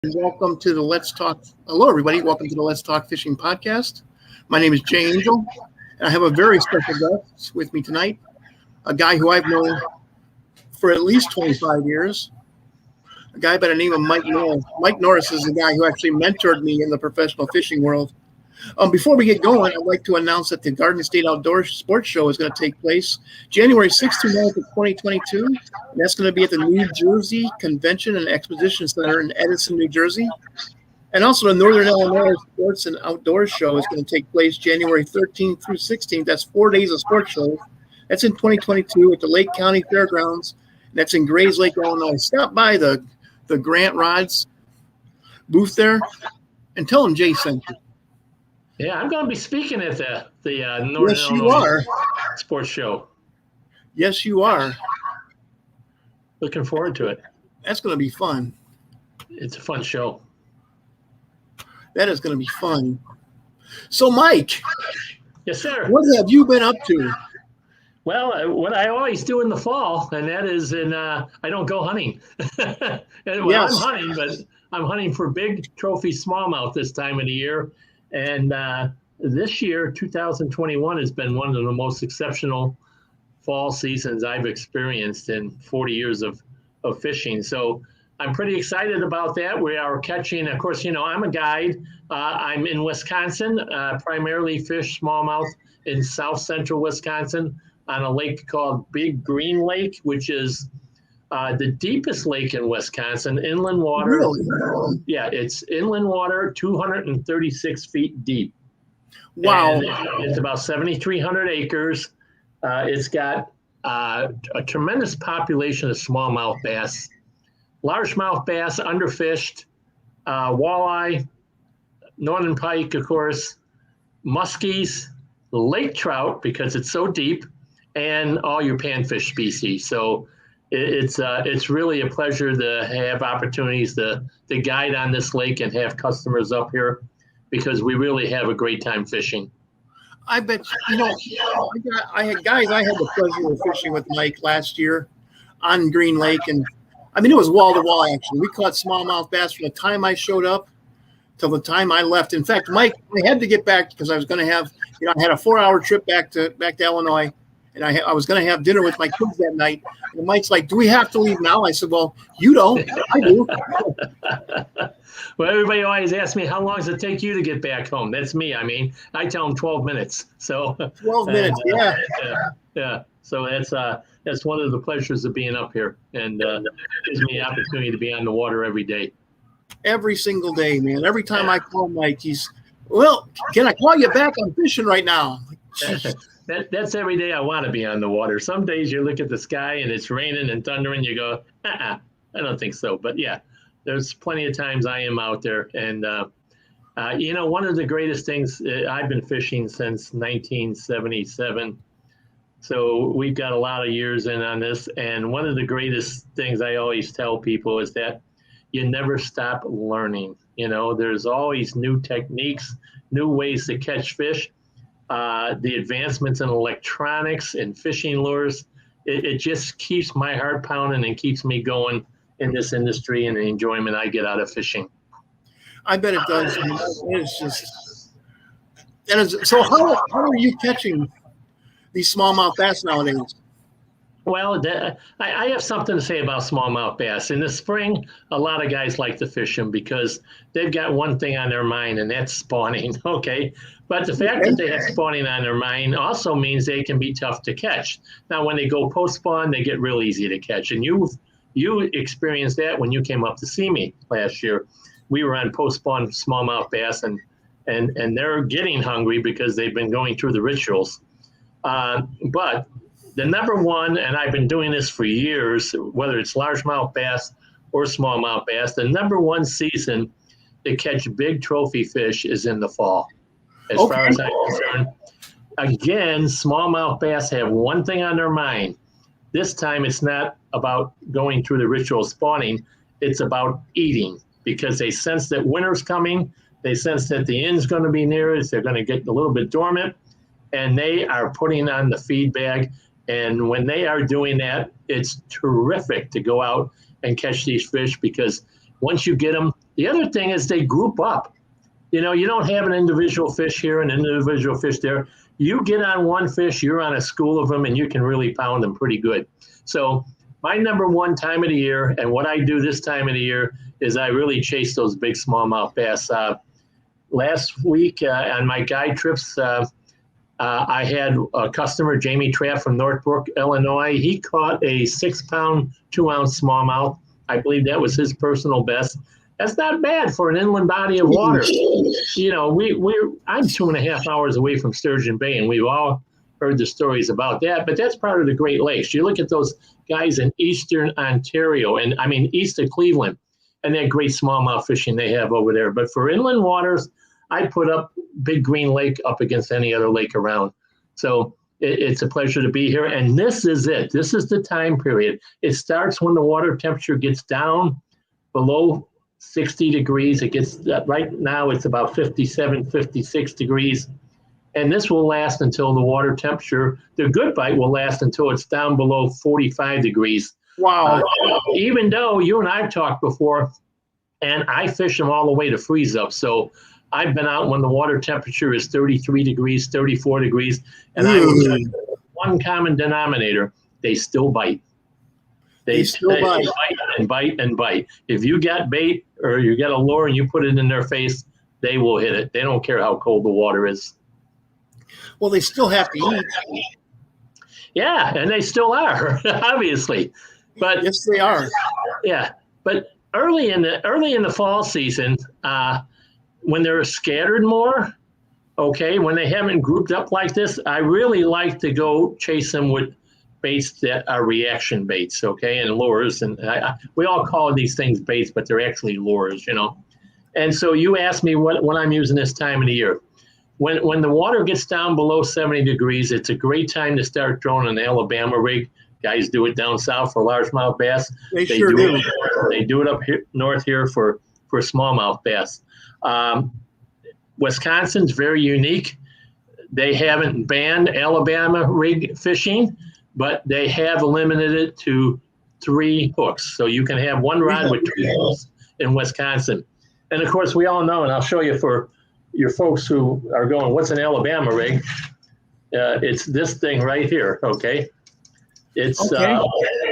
Welcome to the Let's Talk. Hello, everybody. Welcome to the Let's Talk Fishing Podcast. My name is Jay Angel, and I have a very special guest with me tonight, a guy who I've known for at least 25 years, a guy by the name of Mike Norris. Mike Norris is the guy who actually mentored me in the professional fishing world. Before we get going, I'd like to announce that the Garden State Outdoor Sports Show is going to take place January 6th to 9th of 2022. And that's going to be at the New Jersey Convention and Exposition Center in Edison, New Jersey. And also the Northern Illinois Sports and Outdoors Show is going to take place January 13th through 16th. That's 4 days of sports shows. That's in 2022 at the Lake County Fairgrounds. And that's in Grays Lake, Illinois. Stop by the Grant Rods booth there and tell them Jay sent you. Yeah, I'm going to be speaking at the Northern Yes, you are. Sports Show. Yes, you are. Looking forward to it. That's going to be fun. It's a fun show. That is going to be fun. So, Mike. Yes, sir. What have you been up to? Well, what I always do in the fall, and that is I don't go hunting. Yes. I'm hunting, but I'm hunting for big trophy smallmouth this time of the year. And this year, 2021, has been one of the most exceptional fall seasons I've experienced in 40 years of fishing. So I'm pretty excited about that. We are catching, of course, I'm a guide. I'm in Wisconsin, primarily fish smallmouth in south central Wisconsin on a lake called Big Green Lake, which is the deepest lake in Wisconsin, inland water. Really? Yeah, it's inland water, 236 feet deep. Wow. And it's about 7,300 acres. It's got a tremendous population of smallmouth bass, largemouth bass, underfished, walleye, northern pike, of course, muskies, lake trout, because it's so deep, and all your panfish species. So it's really a pleasure to have opportunities to guide on this lake and have customers up here, because we really have a great time fishing. I bet I had the pleasure of fishing with Mike last year on Green Lake, and it was wall to wall action. We caught smallmouth bass from the time I showed up till the time I left. In fact, Mike, I had to get back because I was going to have, I had a 4-hour trip back to Illinois. And I was going to have dinner with my kids that night. And Mike's like, do we have to leave now? I said, well, you don't. I do. Well, everybody always asks me, how long does it take you to get back home? That's me. I tell them 12 minutes. So 12 minutes, yeah. Yeah. So that's one of the pleasures of being up here. And gives me the opportunity to be on the water every day. Every single day, man. Every time I call Mike, he's, well, can I call you back? I'm fishing right now. That's every day I want to be on the water. Some days you look at the sky and it's raining and thundering. You go, I don't think so. But yeah, there's plenty of times I am out there. And, one of the greatest things, I've been fishing since 1977. So we've got a lot of years in on this. And one of the greatest things I always tell people is that you never stop learning. There's always new techniques, new ways to catch fish. The advancements in electronics and fishing lures, it just keeps my heart pounding and keeps me going in this industry and the enjoyment I get out of fishing. I bet it does. So how are you catching these smallmouth bass nowadays? Well, I have something to say about smallmouth bass. In the spring, a lot of guys like to fish them because they've got one thing on their mind, and that's spawning, okay? But the fact that they have spawning on their mind also means they can be tough to catch. Now, when they go post-spawn, they get real easy to catch. And you experienced that when you came up to see me last year. We were on post-spawn smallmouth bass, and they're getting hungry because they've been going through the rituals. But the number one, and I've been doing this for years, whether it's largemouth bass or smallmouth bass, the number one season to catch big trophy fish is in the fall, as far as I'm concerned. Again, smallmouth bass have one thing on their mind. This time it's not about going through the ritual spawning. It's about eating, because they sense that winter's coming. They sense that the end's going to be near us. They're going to get a little bit dormant, and they are putting on the feed bag. And when they are doing that, it's terrific to go out and catch these fish, because once you get them, The other thing is they group up. You know, you don't have an individual fish here and an individual fish there. You get on one fish, you're on a school of them, and you can really pound them pretty good. So my number one time of the year, and what I do this time of the year, is I really chase those big smallmouth bass. Last week on my guide trips, I had a customer, Jamie Trapp from Northbrook, Illinois. He caught a 6-pound, 2-ounce smallmouth. I believe that was his personal best. That's not bad for an inland body of water. You know, I'm 2.5 hours away from Sturgeon Bay, and we've all heard the stories about that. But that's part of the Great Lakes. You look at those guys in eastern Ontario, and I mean east of Cleveland, and that great smallmouth fishing they have over there. But for inland waters, I put up Big Green Lake up against any other lake around. So it's a pleasure to be here. And this is it. This is the time period. It starts when the water temperature gets down below 60 degrees. It gets, right now it's about 57, 56 degrees. And this will last until the water temperature, the good bite will last until it's down below 45 degrees. Wow. Even though you and I have talked before, and I fish them all the way to freeze up. So I've been out when the water temperature is 33 degrees, 34 degrees, and I will tell you one common denominator, they still bite. They still bite and bite and bite. If you got bait or you got a lure and you put it in their face, they will hit it. They don't care how cold the water is. Well, they still have to eat. Yeah, and they still are, obviously. But yes, they are. Yeah, but early in the fall season, when they're scattered more, okay, when they haven't grouped up like this, I really like to go chase them with baits that are reaction baits, okay, and lures. And we all call these things baits, but they're actually lures, you know. And so you asked me what I'm using this time of the year. When the water gets down below 70 degrees, it's a great time to start throwing an Alabama rig. Guys do it down south for largemouth bass. They sure do. They do it up here north here for smallmouth bass. Wisconsin's very unique. They haven't banned Alabama rig fishing, but they have limited it to 3 hooks. So you can have one rod with 3 hooks in Wisconsin. And of course, we all know, and I'll show you for your folks who are going, what's an Alabama rig? It's this thing right here, okay? It's a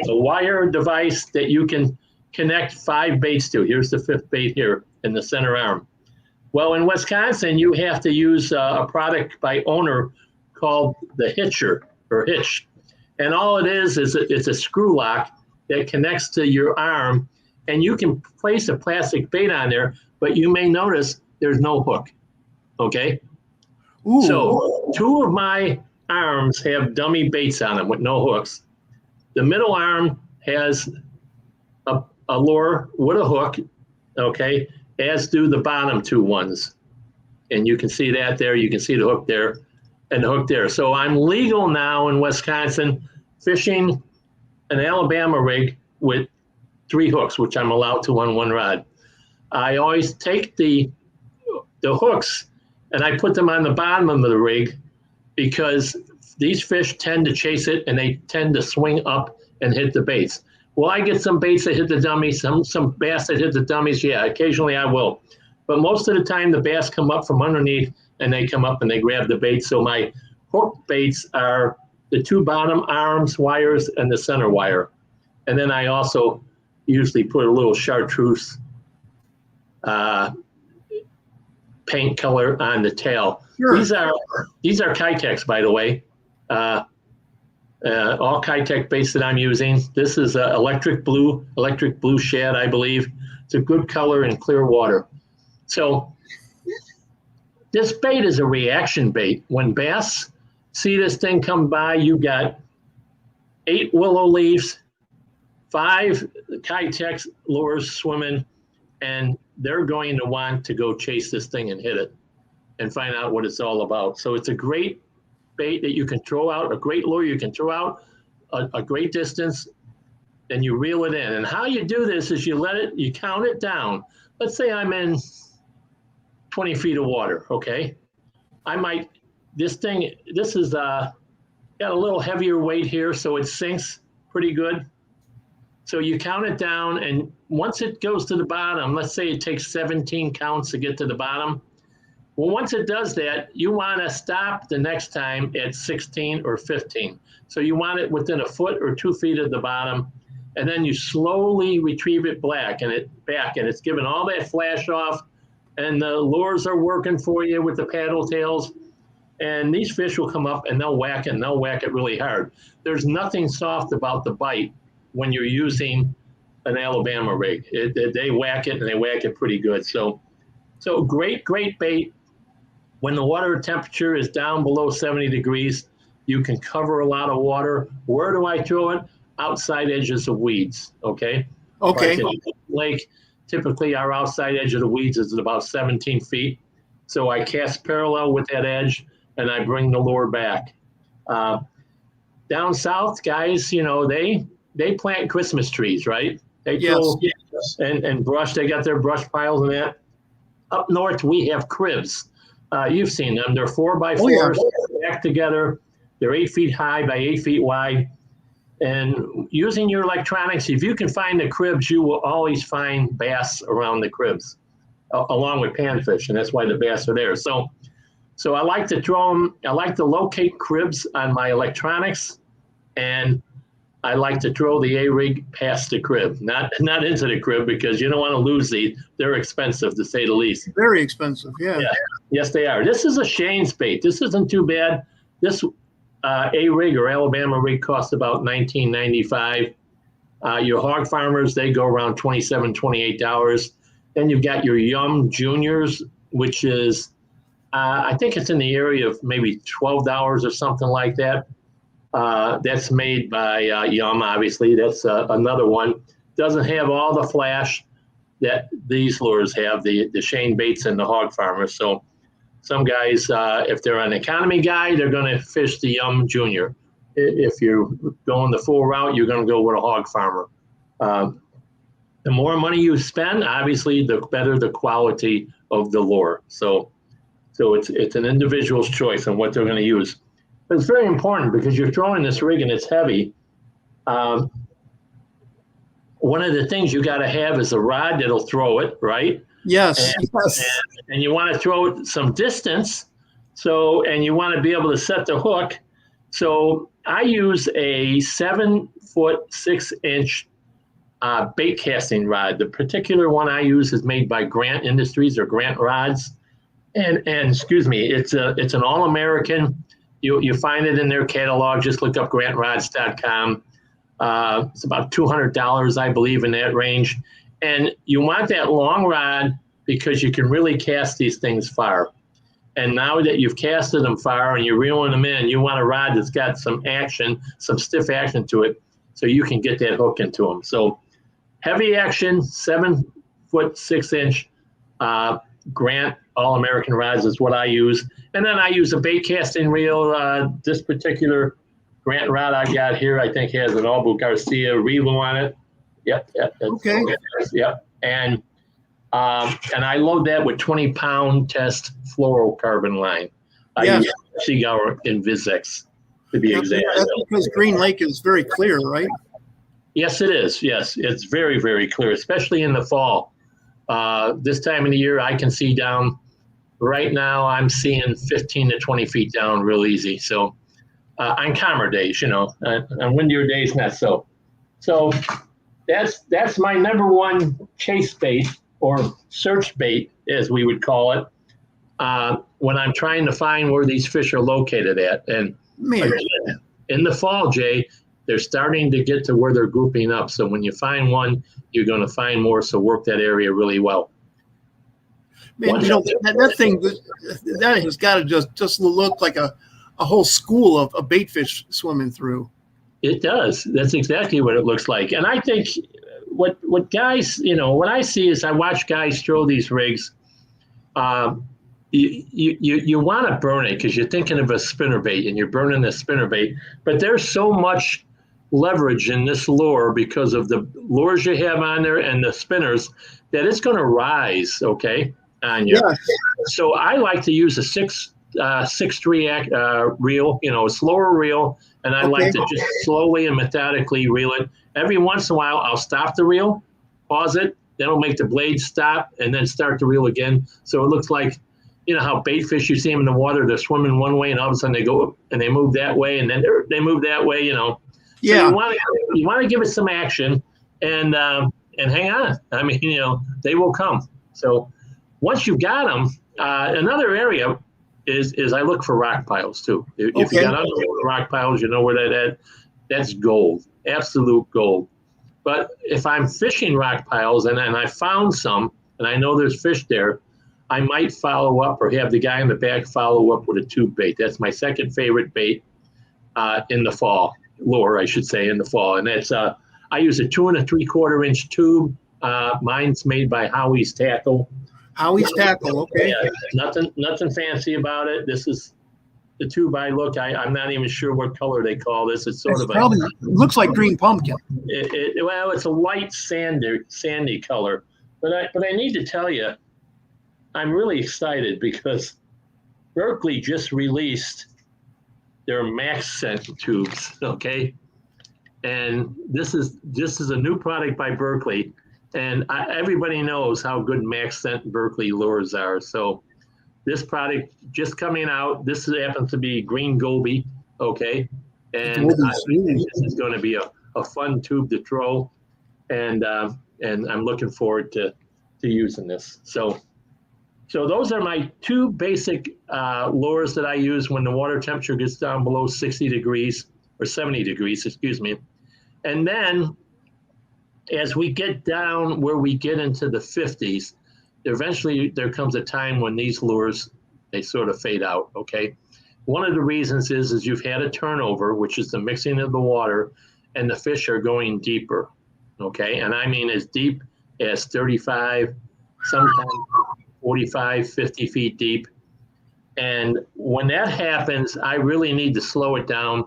wire device that you can connect 5 baits to. Here's the 5th bait here in the center arm. Well, in Wisconsin, you have to use a product by owner called the hitcher or hitch. And all it is it's a screw lock that connects to your arm, and you can place a plastic bait on there, but you may notice there's no hook, okay? Ooh. So 2 of my arms have dummy baits on them with no hooks. The middle arm has a lure with a hook, okay, as do the bottom 2 ones. And you can see that there. You can see the hook there and the hook there. So I'm legal now in Wisconsin fishing an Alabama rig with 3 hooks, which I'm allowed to on 1 rod. I always take the hooks and I put them on the bottom of the rig because these fish tend to chase it and they tend to swing up and hit the baits. Will I get some baits that hit the dummies, some bass that hit the dummies? Yeah, occasionally I will. But most of the time the bass come up from underneath and they come up and they grab the bait. So my hook baits are the 2 bottom arms wires and the center wire. And then I also usually put a little chartreuse paint color on the tail. Sure. These are Kitex, by the way. All Kitech baits that I'm using. This is electric blue shad, I believe. It's a good color in clear water. So this bait is a reaction bait. When bass see this thing come by, you got 8 willow leaves, 5 Kitech lures swimming, and they're going to want to go chase this thing and hit it and find out what it's all about. So it's a great bait that you can throw out, a great lure you can throw out a great distance, and you reel it in. And how you do this is you count it down. Let's say I'm in 20 feet of water, okay? This is got a little heavier weight here, so it sinks pretty good. So you count it down, and once it goes to the bottom, let's say it takes 17 counts to get to the bottom. Well, once it does that, you want to stop the next time at 16 or 15. So you want it within a foot or 2 feet of the bottom, and then you slowly retrieve it back, and it's giving all that flash off, and the lures are working for you with the paddle tails, and these fish will come up and they'll whack it, and they'll whack it really hard. There's nothing soft about the bite when you're using an Alabama rig. They whack it, and they whack it pretty good. So great bait. When the water temperature is down below 70 degrees, you can cover a lot of water. Where do I throw it? Outside edges of weeds, okay? Okay. Lake, typically our outside edge of the weeds is about 17 feet. So I cast parallel with that edge, and I bring the lure back. Down south, guys, they plant Christmas trees, right? They throw and brush. They got their brush piles and that. Up north, we have cribs. You've seen them. They're 4x4s stacked together. They're 8 feet high by 8 feet wide. And using your electronics, if you can find the cribs, you will always find bass around the cribs, along with panfish, and that's why the bass are there. So I like to throw them. I like to locate cribs on my electronics, and I like to throw the A-rig past the crib, not into the crib, because you don't want to lose these. They're expensive, to say the least. Very expensive, yeah. Yes, they are. This is a Shane's bait. This isn't too bad. This A-rig or Alabama rig costs about $19.95. Your hog farmers, they go around $27, $28. Then you've got your Yum Juniors, which is, I think it's in the area of maybe $12 or something like that. That's made by Yum, obviously. That's another one. Doesn't have all the flash that these lures have, the Shane baits and the hog farmers. So some guys, if they're an economy guy, they're going to fish the Yum Junior. If you're going the full route, you're going to go with a hog farmer. The more money you spend, obviously, the better the quality of the lure. So it's an individual's choice on what they're going to use. But it's very important because you're throwing this rig and it's heavy. One of the things you got to have is a rod that'll throw it, right? Yes. And you want to throw it some distance. And you want to be able to set the hook. So I use a 7-foot 6-inch bait casting rod. The particular one I use is made by Grant Industries or Grant Rods. And excuse me, it's an all-American. You find it in their catalog. Just look up grantrods.com. It's about $200, I believe, in that range. And you want that long rod because you can really cast these things far. And now that you've casted them far and you're reeling them in, you want a rod that's got some action, some stiff action to it, so you can get that hook into them. So heavy action, 7-foot 6-inch Grant All-American rods is what I use. And then I use a bait casting reel. This particular Grant rod I got here, I think, has an Albu Garcia reel on it. Yep. Okay. Yep. And I load that with 20-pound test fluorocarbon line. I use Seagour Invisex to be exact. That's because Green Lake is very clear, right? Yes, it is. Yes, it's very, very clear, especially in the fall. This time of the year, I can see down. Right now, I'm seeing 15 to 20 feet down real easy. So on calmer days, on windier days, not so. So that's my number one chase bait or search bait, as we would call it, when I'm trying to find where these fish are located at. And again, in the fall, Jay, they're starting to get to where they're grouping up. So when you find one, you're going to find more. So work that area really well. Man, that thing, that has got to just look like a whole school of bait fish swimming through. It does. That's exactly what it looks like. And I think what guys, what I see is I watch guys throw these rigs. You want to burn it because you're thinking of a spinnerbait and you're burning the spinnerbait. But there's so much leverage in this lure because of the lures you have on there and the spinners that it's going to rise, okay, on you. Yes. So I like to use a 6.3 reel, a slower reel, and I like to just slowly and methodically reel it. every once in a while, I'll stop the reel, pause it, then I'll make the blade stop, and then start the reel again. So it looks like, you know how bait fish, you see them in the water, they're swimming one way, and all of a sudden they go and they move that way, and then they move that way, you know. So Yeah. you want to give it some action, and hang on. I mean, you know, they will come. So once you've got them, another area is I look for rock piles too. If you got underwater rock piles, you know where that's gold, absolute gold. But if I'm fishing rock piles and I found some and I know there's fish there, I might follow up or have the guy in the back follow up with a tube bait. That's my second favorite bait in the fall, lure, I should say, in the fall. And that's I use a 2 3/4-inch tube. Mine's made by Howie's Tackle. Howie's Tackle, okay. Yeah, nothing fancy about it. This is the tube I look. I'm not even sure what color they call this. It's sort of probably looks like green pumpkin. Well, it's a light sandy color. But I need to tell you, I'm really excited because Berkley just released their max scent tubes. Okay, and this is a new product by Berkley, and everybody knows how good max scent Berkley lures are. So this product just coming out. This happens to be green goby. Okay, and I think this is going to be a fun tube to throw, and I'm looking forward to using this. So those are my two basic lures that I use when the water temperature gets down below 60 degrees or 70 degrees, excuse me. And then as we get down where we get into the 50s, eventually there comes a time when these lures, they sort of fade out, okay? One of the reasons is you've had a turnover, which is the mixing of the water, and the fish are going deeper, okay? And I mean as deep as 35, sometimes 45, 50 feet deep. And when that happens, I really need to slow it down.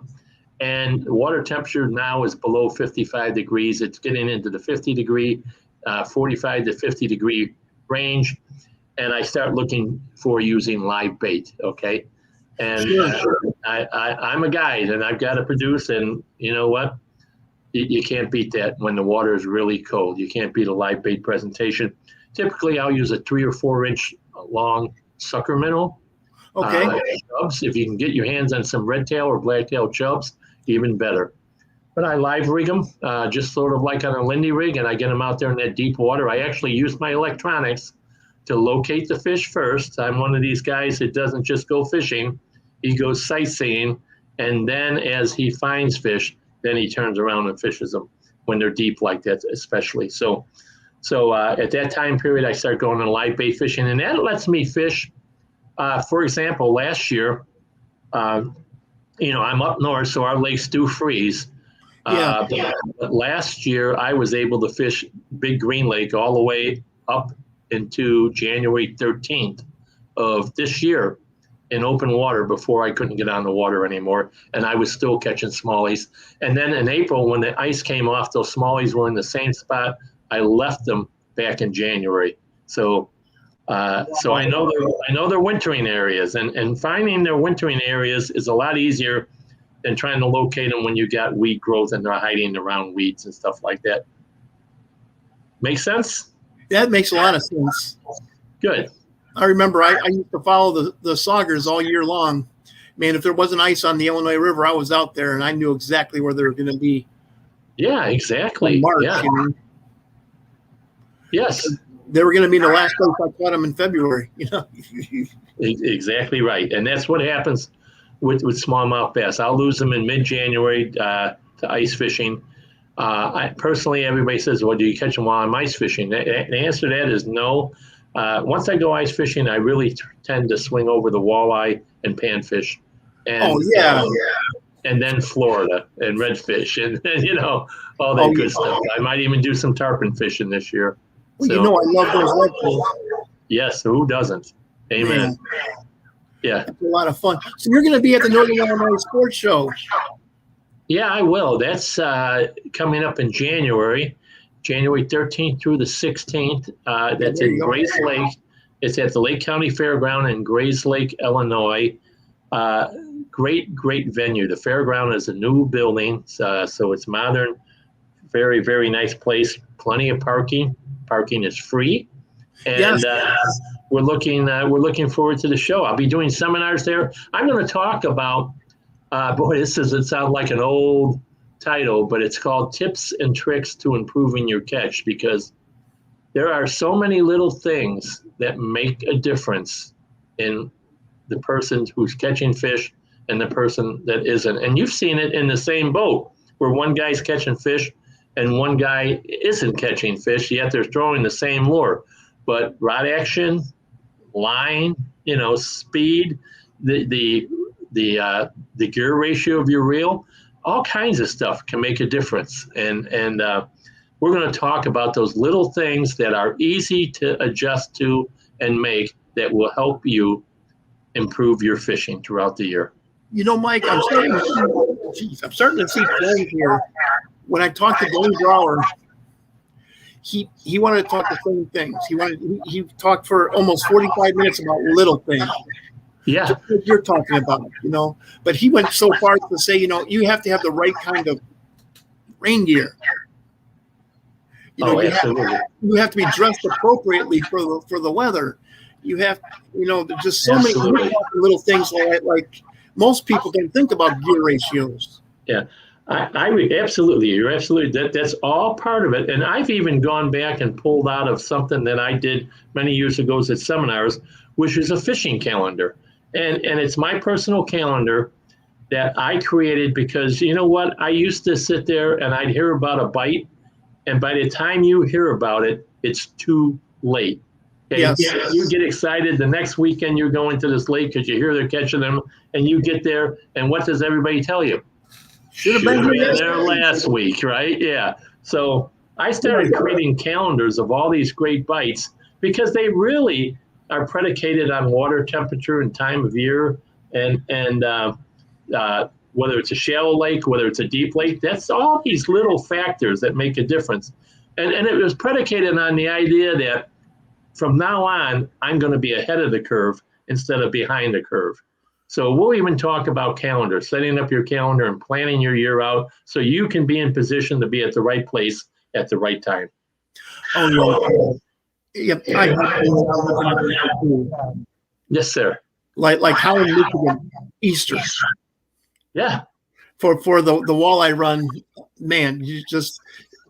And the water temperature now is below 55 degrees. It's getting into the 50 degree, 45 to 50 degree range. And I start looking for using live bait, okay? And I'm a guide and I've got to produce, and you know what? You can't beat that when the water is really cold. You can't beat a live bait presentation. Typically, I'll use a 3 or 4 inch long sucker minnow. Okay. Chubs, if you can get your hands on some red tail or black tail chubs, even better. But I live rig them, just sort of like on a Lindy rig, and I get them out there in that deep water. I actually use my electronics to locate the fish first. I'm one of these guys that doesn't just go fishing. He goes sightseeing, and then as he finds fish, then he turns around and fishes them when they're deep like that, especially. So at that time period, I start going on live bait fishing, and that lets me fish. For example, last year, I'm up north, so our lakes do freeze. But last year, I was able to fish Big Green Lake all the way up into January 13th of this year in open water before I couldn't get on the water anymore, and I was still catching smallies. And then in April, when the ice came off, those smallies were in the same spot. I left them back in January. So I know their wintering areas, and finding their wintering areas is a lot easier than trying to locate them when you got weed growth and they're hiding around weeds and stuff like that. Make sense? That makes a lot of sense. Good. I remember I used to follow the saugers all year long. Man, if there wasn't ice on the Illinois River, I was out there and I knew exactly where they were going to be. Yeah, exactly. March, yeah. Yes. They were going to be the last place I caught them in February. Exactly right. And that's what happens with smallmouth bass. I'll lose them in mid-January to ice fishing. Personally, everybody says, well, do you catch them while I'm ice fishing? The answer to that is no. Once I go ice fishing, I really tend to swing over the walleye and panfish. And, and then Florida and redfish and all that good stuff. I might even do some tarpon fishing this year. Well, I love those redfills. Yes, who doesn't? Amen. Man. Yeah. It's a lot of fun. So you're going to be at the Northern Illinois Sports Show. Yeah, I will. That's coming up in January 13th through the 16th. That's in Grace Lake. It's at the Lake County Fairground in Grace Lake, Illinois. Great venue. The fairground is a new building, so it's modern Very, very nice place. Plenty of parking. Parking is free. And we're looking forward to the show. I'll be doing seminars there. I'm going to talk about, it sounds like an old title, but it's called Tips and Tricks to Improving Your Catch, because there are so many little things that make a difference in the person who's catching fish and the person that isn't. And you've seen it in the same boat where one guy's catching fish and one guy isn't catching fish, yet they're throwing the same lure. But rod action, line, speed, the gear ratio of your reel, all kinds of stuff can make a difference. And we're going to talk about those little things that are easy to adjust to and make that will help you improve your fishing throughout the year. Mike, I'm starting to see trends here. When I talked to Dwayne Brower, he wanted to talk the same things. He talked for almost 45 minutes about little things. Yeah. Just like you're talking about, But he went so far to say, you have to have the right kind of rain gear. Absolutely. You have to be dressed appropriately for the weather. You have, there's just so many little things like most people don't think about gear ratios. Yeah. I absolutely. You're absolutely. That's all part of it. And I've even gone back and pulled out of something that I did many years ago at seminars, which is a fishing calendar. And it's my personal calendar that I created because, you know what? I used to sit there and I'd hear about a bite. And by the time you hear about it, it's too late. Okay? Yes. You get excited. The next weekend you're going to this lake because you hear they're catching them. And you get there. And what does everybody tell you? Should have been there last week, right? Yeah. So I started creating calendars of all these great bites because they really are predicated on water temperature and time of year, and whether it's a shallow lake, whether it's a deep lake. That's all these little factors that make a difference. And it was predicated on the idea that from now on, I'm going to be ahead of the curve instead of behind the curve. So we'll even talk about calendar, setting up your calendar and planning your year out so you can be in position to be at the right place at the right time. Oh, yeah. Yes, sir. Like how in Michigan, Easter. Yeah. For the walleye run, man, you just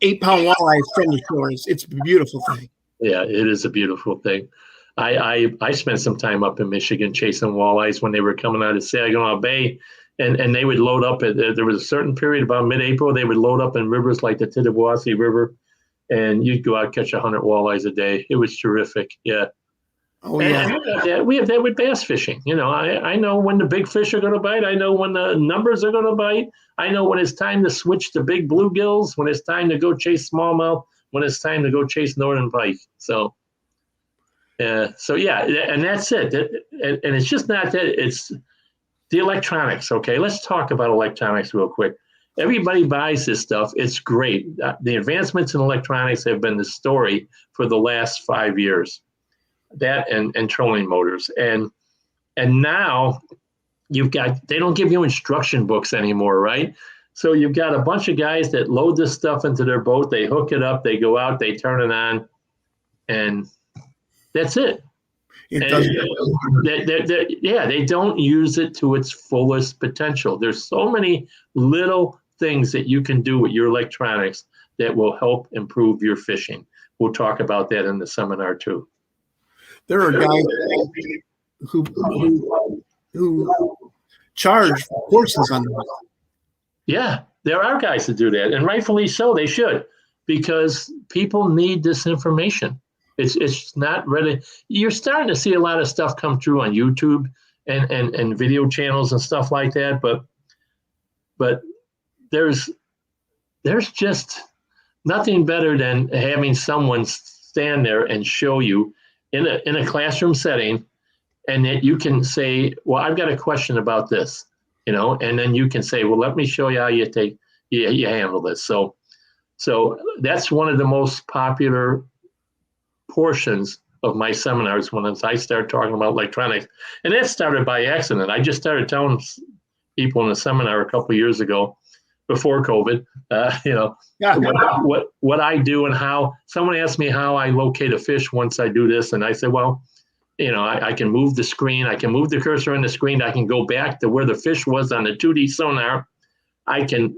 8-pound walleyes from the shores. It's a beautiful thing. Yeah, it is a beautiful thing. I spent some time up in Michigan chasing walleyes when they were coming out of Saginaw Bay, and they would load up. There was a certain period about mid-April, they would load up in rivers like the Tittabawassee River, and you'd go out catch 100 walleyes a day. It was terrific. Yeah. Oh, yeah. And we have that with bass fishing. I know when the big fish are going to bite. I know when the numbers are going to bite. I know when it's time to switch to big bluegills, when it's time to go chase smallmouth, when it's time to go chase northern pike. So yeah, and that's it. And it's just not that. It's the electronics. Okay, let's talk about electronics real quick. Everybody buys this stuff. It's great. The advancements in electronics have been the story for the last 5 years. That and trolling motors. And now they don't give you instruction books anymore, right? So you've got a bunch of guys that load this stuff into their boat. They hook it up. They go out. They turn it on, and that's it. They don't use it to its fullest potential. There's so many little things that you can do with your electronics that will help improve your fishing. We'll talk about that in the seminar too. There are guys who charge courses on that. Yeah, there are guys that do that, and rightfully so. They should, because people need this information. It's not ready. You're starting to see a lot of stuff come through on YouTube and video channels and stuff like that, but there's just nothing better than having someone stand there and show you in a classroom setting, and that you can say, well, I've got a question about this, and then you can say, well, let me show you how you handle this. So that's one of the most popular portions of my seminars when I start talking about electronics. And that started by accident. I just started telling people in a seminar a couple of years ago, before COVID. Yeah. What I do and how. Someone asked me how I locate a fish once I do this, and I said, well, I can move the screen. I can move the cursor on the screen. I can go back to where the fish was on the 2D sonar. I can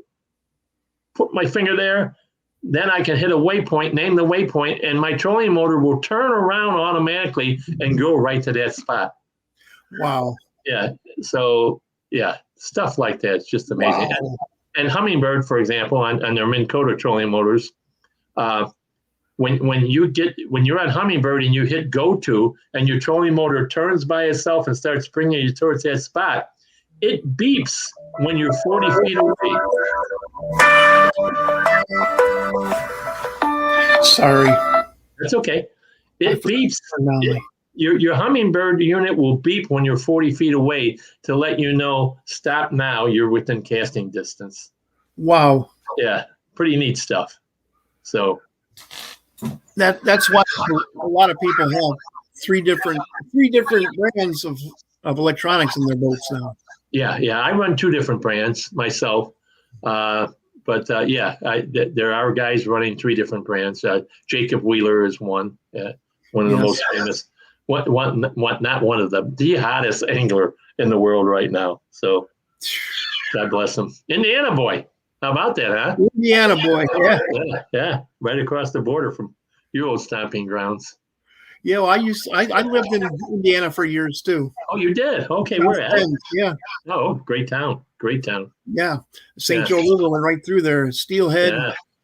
put my finger there. Then I can hit a waypoint, name the waypoint, and my trolling motor will turn around automatically and go right to that spot. Wow. Yeah. So, yeah, stuff like that. It's just amazing. Wow. And Humminbird, for example, on their Minn Kota trolling motors, when you're on Humminbird and you hit go to and your trolling motor turns by itself and starts bringing you towards that spot, it beeps when you're 40 feet away. Sorry. That's okay. It beeps. It, Your Humminbird unit will beep when you're 40 feet away to let you know, stop now, you're within casting distance. Wow. Yeah, pretty neat stuff. So that's why a lot of people have three different brands of electronics in their boats now. Yeah, I run 2 different brands myself. But there are guys running 3 different brands. Jacob Wheeler is one of the most famous. Not one of them, the hottest angler in the world right now. So God bless him. Indiana boy. How about that, huh? Indiana boy. Yeah. Right across the border from your old stomping grounds. Yeah, well, I lived in Indiana for years too. Oh, you did? Okay, where at? Yeah. Oh, great town. Yeah. St. Joe River went right through there. Steelhead,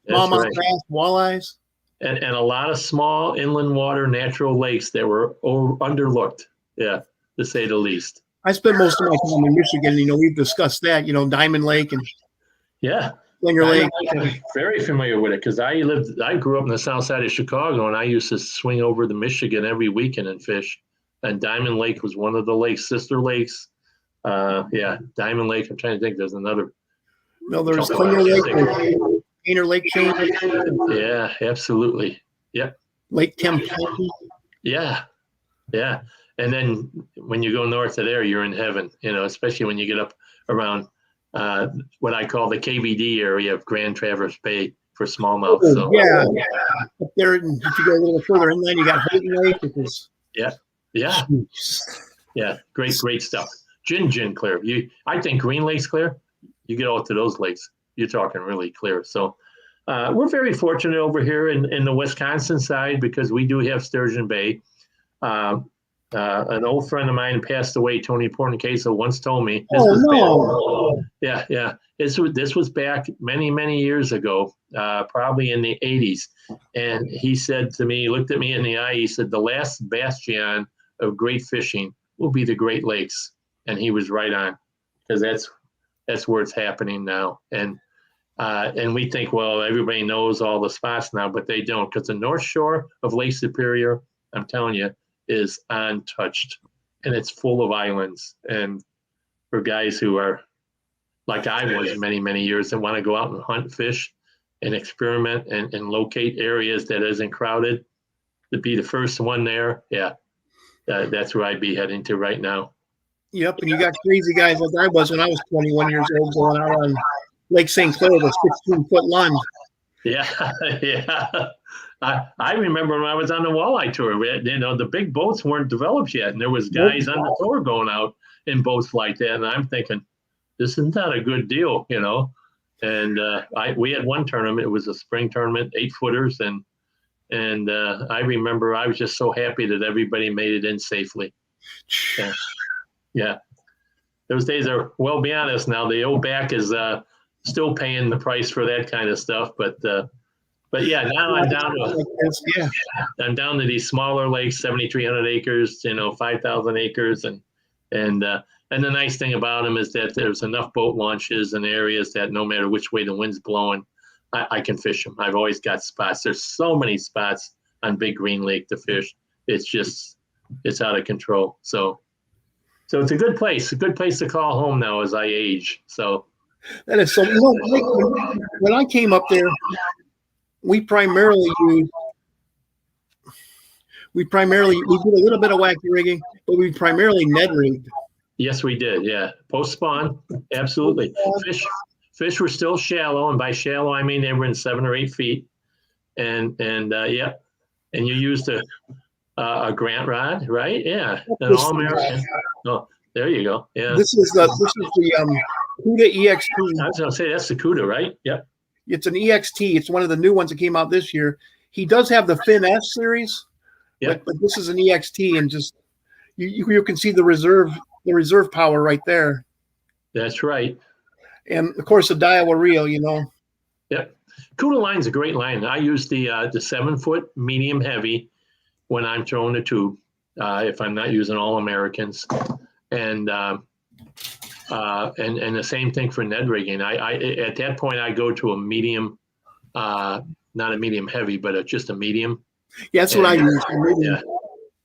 smallmouth bass, walleyes. And a lot of small inland water natural lakes that were underlooked, to say the least. I spent most of my time in Michigan. We've discussed that, Diamond Lake and Slinger Lake. I'm very familiar with it because I grew up in the south side of Chicago, and I used to swing over to Michigan every weekend and fish. And Diamond Lake was one of the lakes, sister lakes. Diamond Lake. I'm trying to think. There's another. No, there's Slinger Lake. Painter Lake chain. Yeah, absolutely. Yep. Lake Tempe. Yeah. And then when you go north of there, you're in heaven. Especially when you get up around what I call the KVD area of Grand Traverse Bay for smallmouth. Oh, so yeah. Up there, if you go a little further inland, you got Houghton Lake, which is great stuff. Gin clear. I think Green Lake's clear. You get out to those lakes, you're talking really clear. So we're very fortunate over here in the Wisconsin side because we do have Sturgeon Bay. An old friend of mine passed away, Tony Porncaso, once told me. This was back many years ago, probably in the 80s. And he said to me, looked at me in the eye, he said, the last bastion of great fishing will be the Great Lakes. And he was right on, because that's where it's happening now. And we think, well, everybody knows all the spots now, but they don't, because the North Shore of Lake Superior, I'm telling you, is untouched, and it's full of islands. And for guys who are like I was many years and want to go out and hunt fish and experiment and locate areas that isn't crowded, to be the first one there, that's where I'd be heading to right now. Yep, and you got crazy guys like I was when I was 21 years old going out on Lake St. Clair with a 16-foot lund. Yeah. I remember when I was on the walleye tour, the big boats weren't developed yet, and there was guys on the tour going out in boats like that, and I'm thinking, this is not a good deal, And we had one tournament. It was a spring tournament, 8-footers, and I remember I was just so happy that everybody made it in safely. Yeah. Those days are well beyond us now. The old back is still paying the price for that kind of stuff, but now I'm down to these smaller lakes, 7,300 acres, 5,000 acres, and the nice thing about them is that there's enough boat launches in areas that no matter which way the wind's blowing, I can fish them. I've always got spots. There's so many spots on Big Green Lake to fish. It's out of control. So it's a good place to call home now as I age. So that is so. When I came up there, we primarily did a little bit of wacky rigging, but we primarily Ned rigged. Yes, we did. Yeah, post spawn, absolutely. fish were still shallow, and by shallow I mean they were in 7 or 8 feet, and yeah, and you used a Grant rod, right? Yeah, an All American. Oh, there you go. Yeah, This is the CUDA EXT. I was gonna say that's the CUDA, right? Yep. It's an EXT. It's one of the new ones that came out this year. He does have the Fin S series, but this is an EXT, and just you can see the reserve power right there. That's right. And of course the Daiwa reel, Yep. CUDA line's a great line. I use the 7-foot medium heavy when I'm throwing a tube, if I'm not using All Americans, and the same thing for Ned rigging. I at that point I go to a medium, not a medium heavy, but just a medium. Yeah, that's what I use.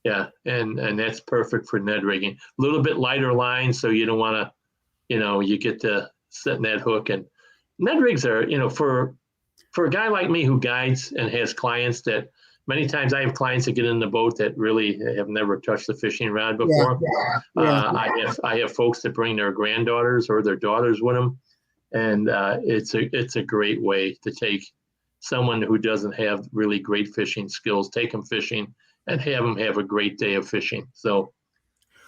Yeah, and that's perfect for Ned rigging. A little bit lighter line, so you don't want to, you get to setting that hook. And Ned rigs are, for a guy like me who guides and has clients that many times I have clients that get in the boat that really have never touched the fishing rod before. I have folks that bring their granddaughters or their daughters with them, and it's a great way to take someone who doesn't have really great fishing skills, take them fishing, and have them have a great day of fishing. So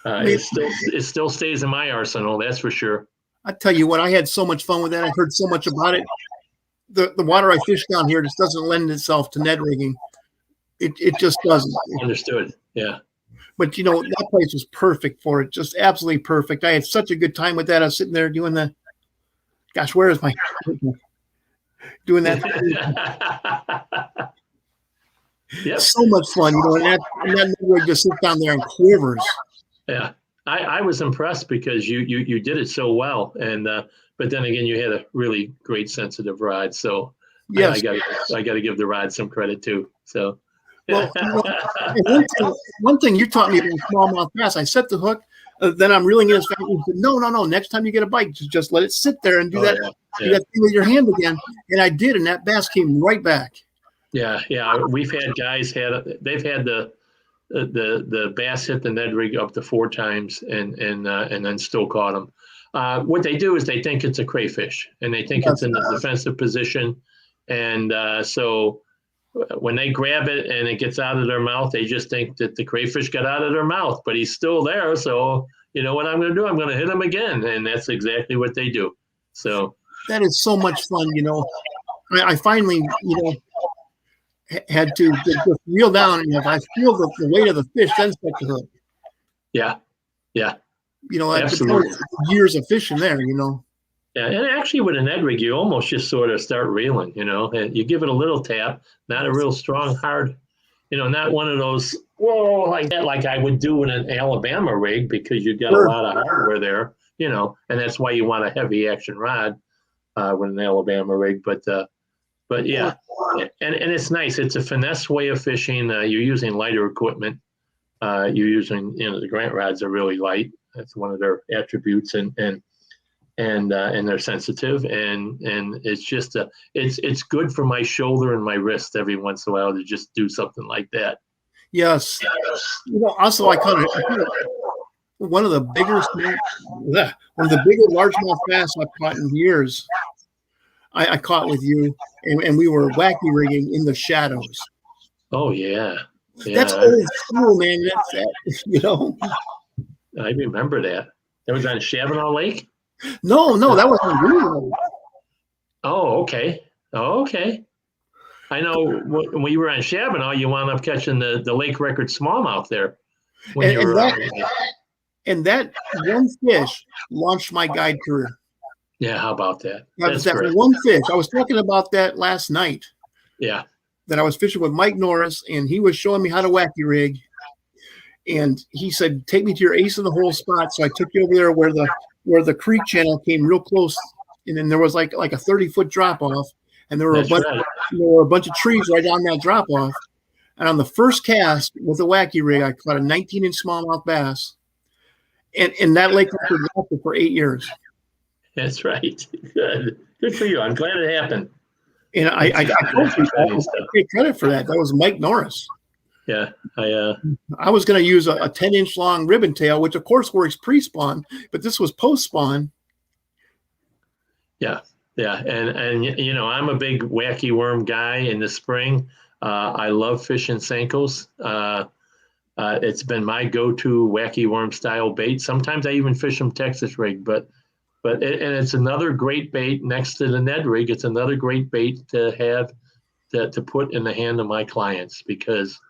it still stays in my arsenal, that's for sure. I tell you what, I had so much fun with that. I heard so much about it. The water I fish down here just doesn't lend itself to Ned rigging. It just doesn't. Understood. Yeah. But that place was perfect for it. Just absolutely perfect. I had such a good time with that. I was sitting there doing where is my doing that? Yep. So much fun, and that rig just sits down there and quivers. Yeah. I was impressed because you did it so well, and but then again you had a really great sensitive rod. So yes. I got to give the rod some credit too. So. Well, one thing you taught me about smallmouth bass, I set the hook, then I'm reeling in as fast. You said, no. Next time you get a bite, just let it sit there and do that thing with your hand again. And I did, and that bass came right back. Yeah. We've had guys they've had the bass hit the Ned rig up to 4 times and then still caught them. What they do is they think it's a crayfish, and they think it's in the defensive position, and so. When they grab it and it gets out of their mouth, they just think that the crayfish got out of their mouth, but he's still there. So you know what I'm going to do? I'm going to hit him again. And that's exactly what they do. So that is so much fun. I finally, had to just reel down. And if I feel the weight of the fish, then set the hook. Yeah. Absolutely. Years of fishing there, Yeah, and actually with a Ned rig, you almost just sort of start reeling, and you give it a little tap, not a real strong, hard, not one of those, whoa, like that, like I would do with an Alabama rig, because you've got a lot of hardware there, and that's why you want a heavy action rod with an Alabama rig. But yeah, and it's nice. It's a finesse way of fishing. You're using lighter equipment. You're using, the Grant rods are really light. That's one of their attributes, and they're sensitive, and it's just it's good for my shoulder and my wrist every once in a while to just do something like that. Yes. Also I caught one of the bigger largemouth bass I've caught in years. I caught with you, and we were wacky rigging in the shadows. Oh yeah. That's old school, man. That's that. I remember that. That was on Shavanaw Lake. No, that wasn't real. Oh, okay. I know when we were on Shavanaw, you wound up catching the lake record smallmouth there. And that one fish launched my guide career. Yeah, how about that? That's one fish. I was talking about that last night. Yeah. That I was fishing with Mike Norris, and he was showing me how to wacky rig. And he said, "Take me to your ace in the hole spot." So I took you over there where the creek channel came real close, and then there was like a 30-foot drop off, and there were a bunch of trees right on that drop off. And on the first cast with a wacky rig, I caught a 19-inch smallmouth bass, and that lake record lasted for 8 years. That's right. Good for you. I'm glad it happened. And I take credit for that. That was Mike Norris. Yeah, I was going to use a 10-inch long ribbon tail, which of course works pre-spawn, but this was post-spawn. Yeah, Yeah, and I'm a big wacky worm guy in the spring. I love fishing Senkos. It's been my go-to wacky worm style bait. Sometimes I even fish them Texas rig, and it's another great bait next to the Ned rig. It's another great bait to have to put in the hand of my clients because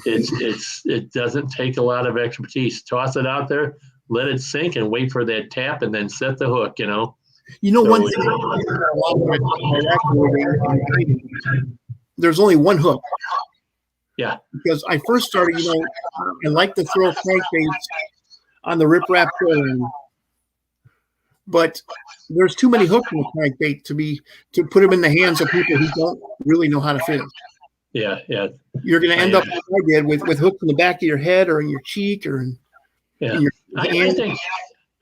it doesn't take a lot of expertise. Toss it out there, let it sink, and wait for that tap, and then set the hook. One thing there's only one hook. Yeah. Because I first started, I like to throw crankbaits on the riprap trolling, but there's too many hooks in the crankbait to put them in the hands of people who don't really know how to fish. Yeah. You're going to end up like I did with hooks in the back of your head or in your cheek or in your hand.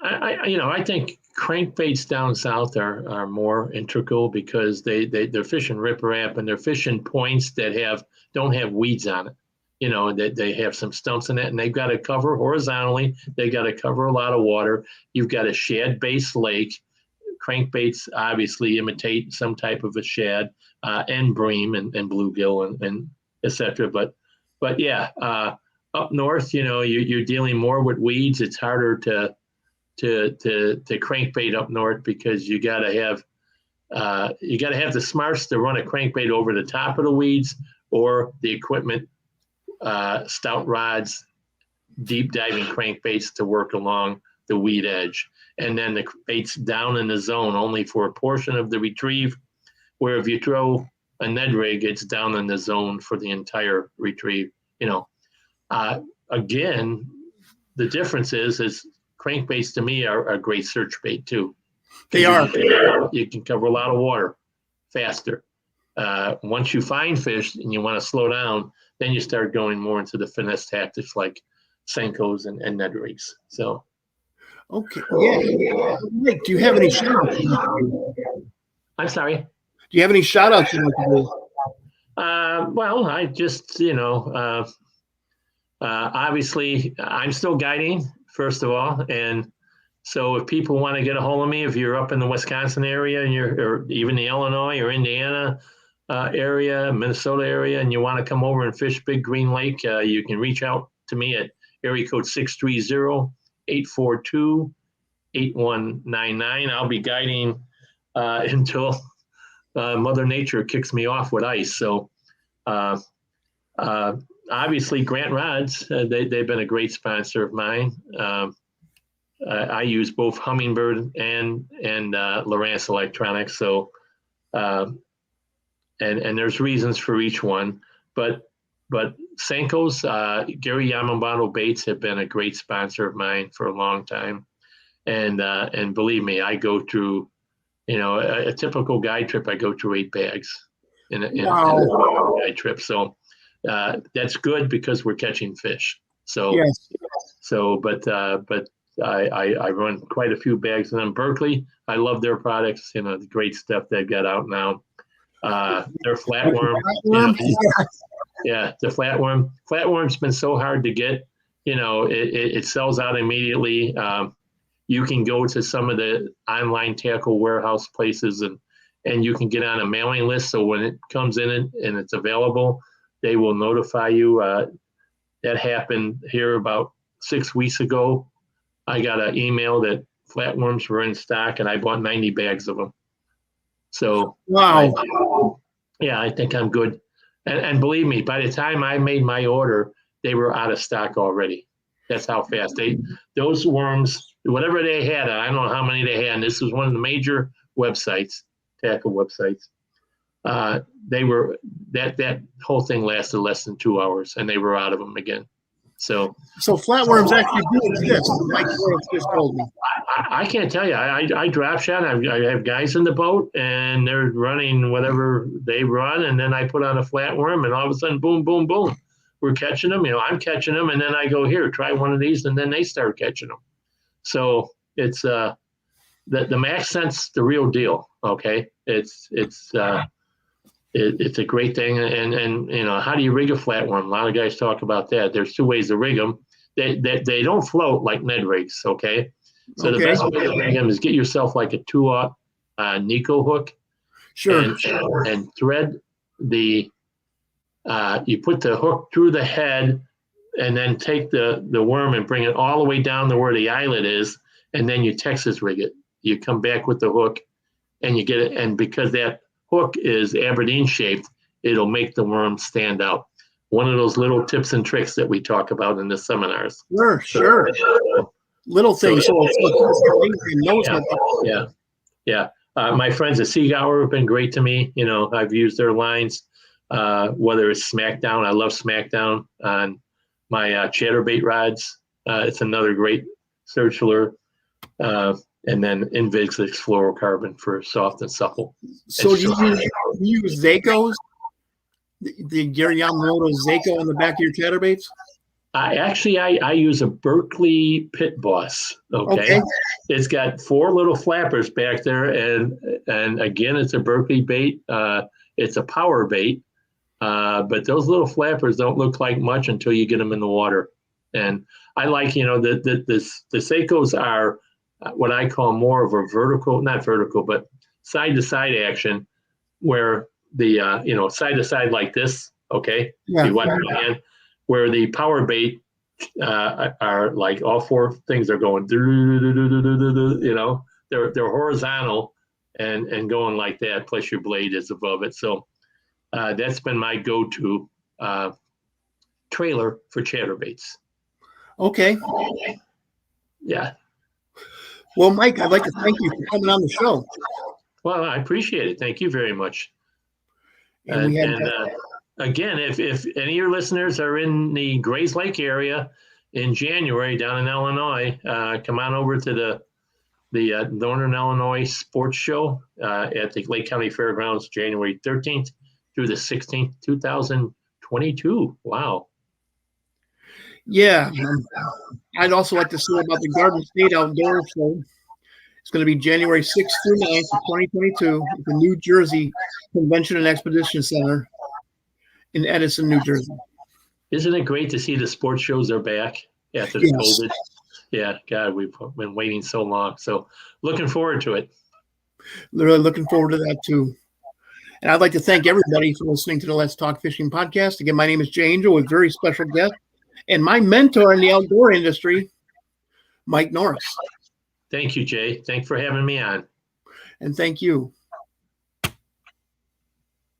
I think crankbaits down south are more integral because they're fishing riprap and they're fishing points that don't have weeds on it. That they have some stumps in it, and they've got to cover horizontally. They got to cover a lot of water. You've got a shad-based lake. Crankbaits obviously imitate some type of a shad and bream and bluegill and etc. But yeah, up north, you're dealing more with weeds. It's harder to crankbait up north because you got to have the smarts to run a crankbait over the top of the weeds or the equipment, stout rods, deep diving crankbaits to work along the weed edge. And then the bait's down in the zone only for a portion of the retrieve, where if you throw a Ned rig, it's down in the zone for the entire retrieve. Again, the difference is crankbaits to me are a great search bait too. They are. You can cover a lot of water faster. Once you find fish and you want to slow down, then you start going more into the finesse tactics like Senkos and Ned rigs. So. Okay. Yeah. Mike, do you have any shout outs? I'm sorry. Do you have any shout outs you like to do? Well, I just, obviously I'm still guiding, first of all. And so if people want to get a hold of me, if you're up in the Wisconsin area and or even the Illinois or Indiana area, Minnesota area, and you want to come over and fish Big Green Lake, you can reach out to me at area code 630-842-8199. I'll be guiding until Mother Nature kicks me off with ice. So obviously Grant Rods, they've been a great sponsor of mine. I use both Humminbird and Lowrance Electronics. So and there's reasons for each one, but Senko's, Gary Yamamoto baits have been a great sponsor of mine for a long time. And believe me, I go through, a typical guide trip, I go through 8 bags in a guide trip. So that's good because we're catching fish. So, yes. But I run quite a few bags of them. Berkeley, I love their products, the great stuff they've got out now. Their flatworm. Yeah, the flatworm. Flatworm's been so hard to get. It sells out immediately. You can go to some of the online tackle warehouse places and you can get on a mailing list. So when it comes in and it's available, they will notify you. That happened here about 6 weeks ago. I got an email that flatworms were in stock and I bought 90 bags of them. So wow. I think I'm good. And believe me, by the time I made my order, they were out of stock already. That's how fast those worms, whatever they had, I don't know how many they had. And this was one of the major websites, tackle websites. They were that whole thing lasted less than 2 hours, and they were out of them again. So flatworms actually do exist. Mike Norris just told me. I can't tell you. I drop shot. I have guys in the boat, and they're running whatever they run, and then I put on a flatworm, and all of a sudden, boom, boom, boom, we're catching them. I'm catching them, and then I go, here, try one of these, and then they start catching them. So it's the Max Sense, the real deal. Okay, it's a great thing, and how do you rig a flatworm? A lot of guys talk about that. There's 2 ways to rig them. They don't float like Ned rigs. Okay, so the best way to rig them is get yourself like a 2/0 Nico hook Sure. and thread the. You put the hook through the head, and then take the worm and bring it all the way down to where the eyelet is, and then you Texas rig it. You come back with the hook, and you get it. And because that hook is Aberdeen shaped, it'll make the worm stand out. One of those little tips and tricks that we talk about in the seminars. Sure. Little things. Yeah. My friends at Seagower have been great to me. I've used their lines, whether it's Smackdown. I love Smackdown on my chatterbait rods. It's another great surge lure. And then Invictus fluorocarbon for soft and supple. So do you use Zakos? The Gary Yamamoto Zako on the back of your chatterbaits? I use a Berkeley Pit Boss. Okay. It's got 4 little flappers back there, and again, it's a Berkeley bait. It's a power bait, but those little flappers don't look like much until you get them in the water. And I like, the Zakos are what I call more of a vertical, not vertical, but side to side action, where the side to side like this. Okay. Yeah. You watch my hand. Where the power bait are like all 4 things are going, they're horizontal and going like that. Plus your blade is above it. So that's been my go-to trailer for chatterbaits. Okay. Yeah. Well, Mike, I'd like to thank you for coming on the show. Well, I appreciate it. Thank you very much. Again, if any of your listeners are in the Grays Lake area in January down in Illinois, come on over to the Northern Illinois Sports Show at the Lake County Fairgrounds, January 13th through the 16th, 2022. Wow. Yeah. I'd also like to say about the Garden State Outdoor Show. It's going to be January 6th through 9th of 2022 at the New Jersey Convention and Expedition Center in Edison, New Jersey. Isn't it great to see the sports shows are back after the COVID? Yeah, God, we've been waiting so long. So looking forward to it. Really looking forward to that too. And I'd like to thank everybody for listening to the Let's Talk Fishing podcast. Again, my name is Jay Angel with a very special guest and my mentor in the outdoor industry, Mike Norris. Thank you, Jay. Thanks for having me on. And thank you.